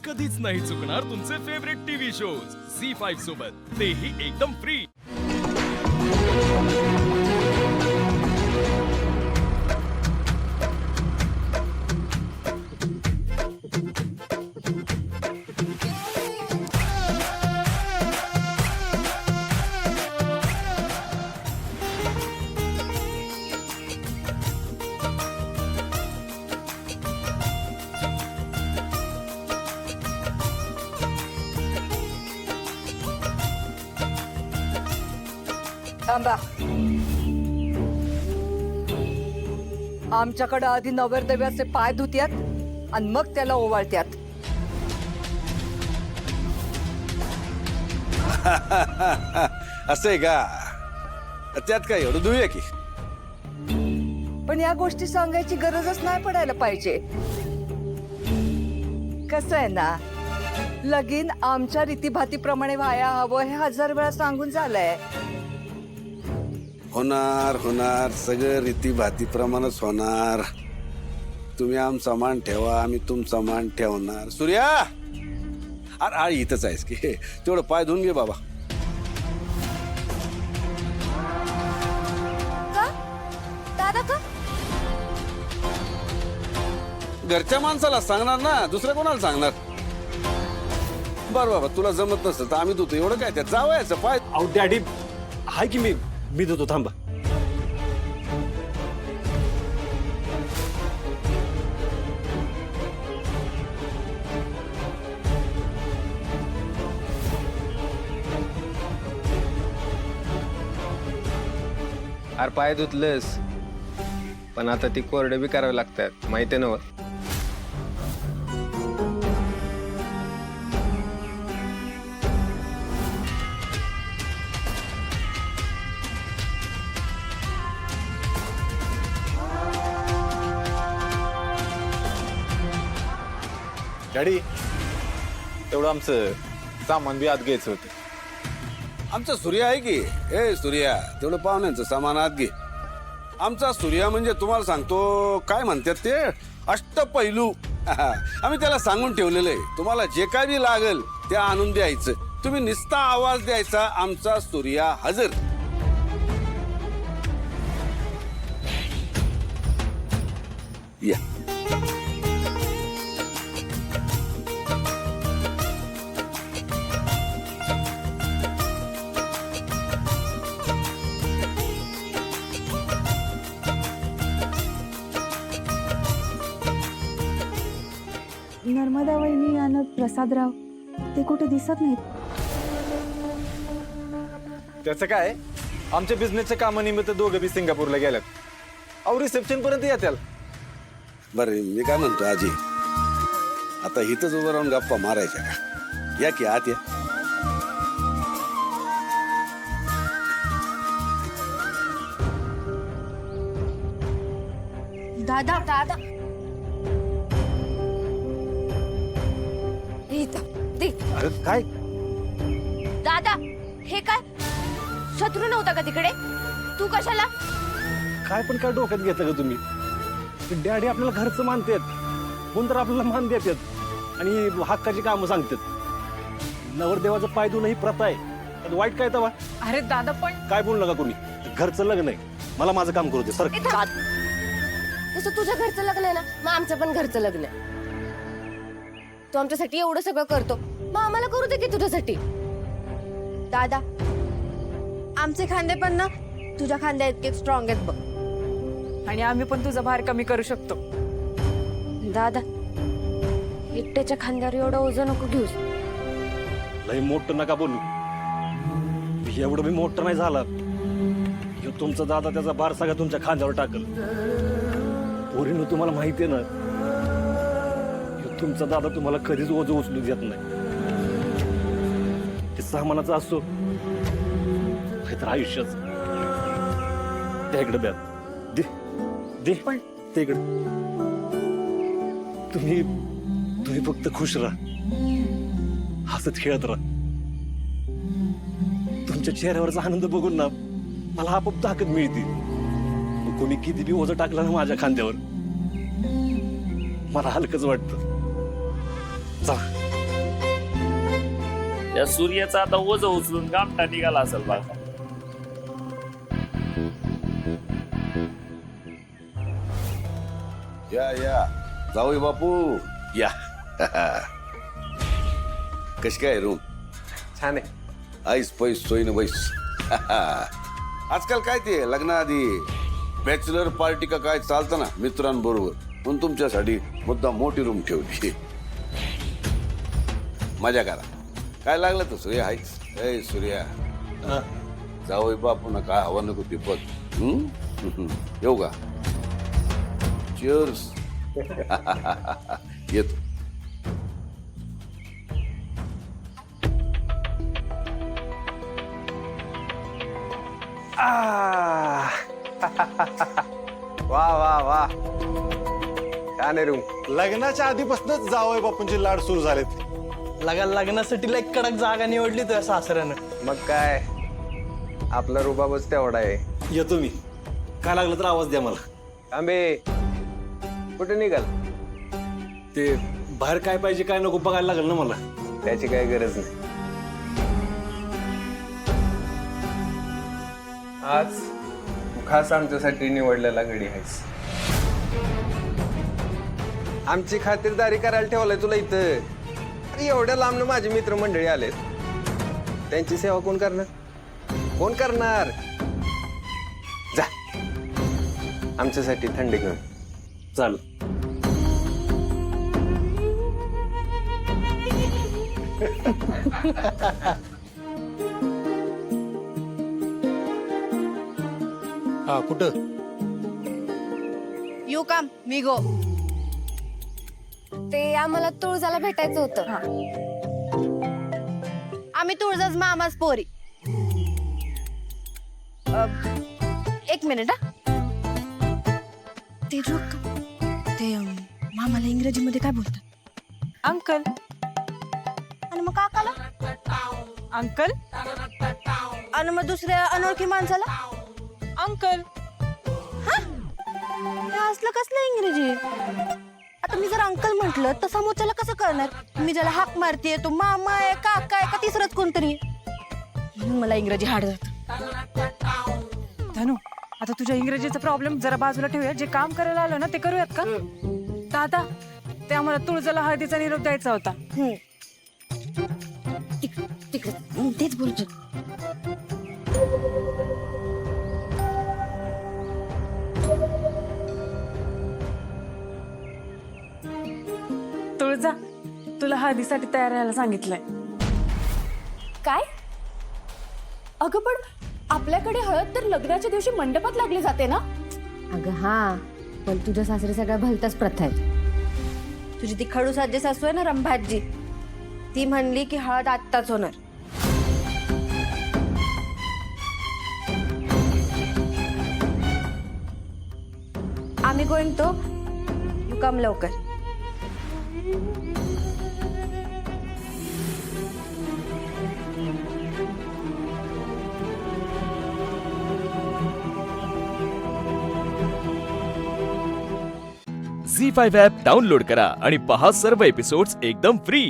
कधीच नाही चुकणार तुमचे फेवरेट टीव्ही शोज झी5 सोबत, तेही एकदम फ्री। थांबा, आमच्याकडे आधी नवरदेवाचे पाय धुत्यात आणि मग त्याला ओवाळत्यात। असं का? त्यात काय एवढं धुया की? पण या गोष्टी सांगायची गरजच नाही पडायला पाहिजे। कसं आहे ना, लगीन आमच्या रीतीभातीप्रमाणे व्हाया हवं हे 1000 वेळा सांगून झालंय। होणार होणार, सगळं रीतीभातीप्रमाणेच होणार। तुम्ही आमचा मान ठेवा, आम्ही तुमचा मान ठेवणार। सूर्या, अरे इथंच आहेस की? तेवढं पाय धुवून घे बाबा। का दादा का? घरच्या माणसाला सांगणार ना, दुसऱ्या कोणाला सांगणार? बर बाबा, तुला जमत नसतं तर आम्ही धुतो, एवढं काय त्यात? जावयाचं पाय। अहो डॅडी, हाय की मी धुतो, थांबा। अरे पाय धुतलंस, पण आता ती कोरडे बी करावे लागतात, माहिती आहे ना? डॅडी, तेवढं आमचं सामान बी आत घ्यायचं होतं। आमचा सूर्या आहे की? ए सूर्या, तेवढं पाहुण्यांचं सामान आत घे। आमचा सूर्या म्हणजे तुम्हाला सांगतो, काय म्हणतात ते, अष्टपैलू। आम्ही त्याला सांगून ठेवलेलं आहे, तुम्हाला जे काय बी लागेल ते आणून द्यायचं, तुम्ही नुसता आवाज द्यायचा, आमचा सूर्या हजर। या नर्मदा वहिनी आणि प्रसादराव ते कुठे दिसत नाहीत। त्याचं काय, आमच्या बिझनेसच्या कामानिमित्त दोघं बी सिंगापूरला गेल्यात। अहो रिसेप्शन पर्यंत या त्याला। बरं, मी काय म्हणतो आजी, आता इथंच उभं राहून गप्पा मारायच्या का? या की आत या। दादा दादा अरे काय? दादा, हे काय शत्रू नव्हता का तिकडे? तू कशाला? काय पण काय डोक्यात घेतलं का तुम्ही? डॅडी आपल्याला घरचं मानतात, कोण तर आपल्याला मान देतात आणि हक्काची कामं सांगतात। नवरदेवाचं पाय धुणं ही प्रथा आहे, त्यात वाईट काय तवा? अरे दादा, पण काय बोलू नका कोणी, घरचं लग्न आहे, मला माझं काम करू दे सर। तसं तुझ्या घरचं लग्न आहे ना, मग आमचं पण घरचं लग्न आहे। तू आमच्यासाठी एवढं सगळं करतो, मग आम्हाला करू दे की तुझ्यासाठी। दादा, आमचे खांदे पण ना तुझ्या खांद्या इतके स्ट्रॉंग आहेत बघ, आणि आम्ही पण तुझा भार कमी करू शकतो। दादा, एकट्याच्या खांद्यावर एवढं ओझं नको घेऊस। लई मोठं नका बोलू, एवढं मी मोठं नाही झाला। ह्यो तुमचा दादा त्याचा भार सगळा तुमच्या खांद्यावर टाकल। पोरीनो, तुम्हाला माहिती आहे ना, ह्यो तुमचा दादा तुम्हाला कधीच ओझं उचलू देत नाही। ते सामानाचं असो नाहीतर आयुष्याच। त्या इकडे द्या, दे दे पण ते इकडे। तुम्ही फक्त खुश राहा, हसत खेळत राहा। तुमच्या चेहऱ्यावरचा आनंद बघून ना मला आपोआप ताकद मिळते। कोणी किती बी ओझं टाकलं ना माझ्या खांद्यावर, मला हलकच वाटतं। चला त्या सूर्याचा आता ओझ उचलून गामठा निघाला असेल बघा. या जाऊ बापू या. कशी काय रूम? छान आहे. आईस पैस सोयीनं बैस. आजकाल काय ते लग्नाआधी बॅचलर पार्टी का काय चालतं ना मित्रांबरोबर, म्हणून तुमच्यासाठी मुद्दा मोठी रूम ठेवली. मजा करा. काय लागलं तर सूर्या हायच. ए सूर्या जाऊ बापू ना काय हवा नको ते बघ. येऊ का? चिअर्स. येतो. वा वा वा छान आहे रूम. लग्नाच्या आधीपासूनच जावई बापूंचे लाड सुरू झालेत. लग्नासाठी लाईक कडक जागा निवडली तुझ्या सासऱ्यानं. मग काय आपला रुबाबच तेवढा आहे. येतो मी. काय लागलं तर आवाज द्या मला. आंबे कुठे निघाल? ते बाहेर काय पाहिजे काय नको बघायला लागलं ना मला. त्याची काही गरज नाही. आज खास आमच्यासाठी निवडलेला गडी आहेस. आमची खातिरदारी करायला ठेवलंय तुला इथं. अरे एवढ्या लांबनं माझे मित्रमंडळी आलेत. त्यांची सेवा कोण करणार? कोण करणार? जा आमच्यासाठी थंडी घेऊन. चाल. हा कुठं? यू कम मी गो. ते आम्हाला तुळजाला भेटायचं होतं. आम्ही तुळजाच मामाच पोरी. एक मिनिट हा. ते ते मामाला इंग्रजीमध्ये काय बोलतात? अंकल. आणि मग काकाला? अंकल. आणि मग दुसऱ्या अनोळखी माणसाला? अंकल. हे असलं कसलं इंग्रजी? आता मी जर अंकल म्हंटल तर समोरच्याला कसं कळणार मी ज्याला हाक मारतीये तो मामा आहे काका आहे का तिसरंच कोणतरी? म्हणून मला इंग्रजी हार्ड जात. धनु, आता तुझ्या इंग्रजीचा प्रॉब्लेम जरा बाजूला ठेवूया. जे काम करायला आलो ना ते करूयात का? दादा, ते आम्हाला तुळजाला हळदीचा निरोप द्यायचा होता. तिकडे तेच बोलतो. तुळजा, तुला हळदीसाठी तयार राहायला सांगितलंय. काय? अगं पण आपल्याकडे हळद तर लग्नाच्या दिवशी मंडपात लागली जाते ना? अगं हा, पण तुझ्या सासरी सगळ्या भलताच प्रथा आहेत. तुझी ती खडूस आजी सासू आहे ना रंभाजी, ती म्हणली की हळद आत्ताच होणार. आम्ही गोइंग तो यू कम लवकर. झी5 ॲप डाउनलोड करा आणि पहा सर्व एपिसोड्स एकदम फ्री.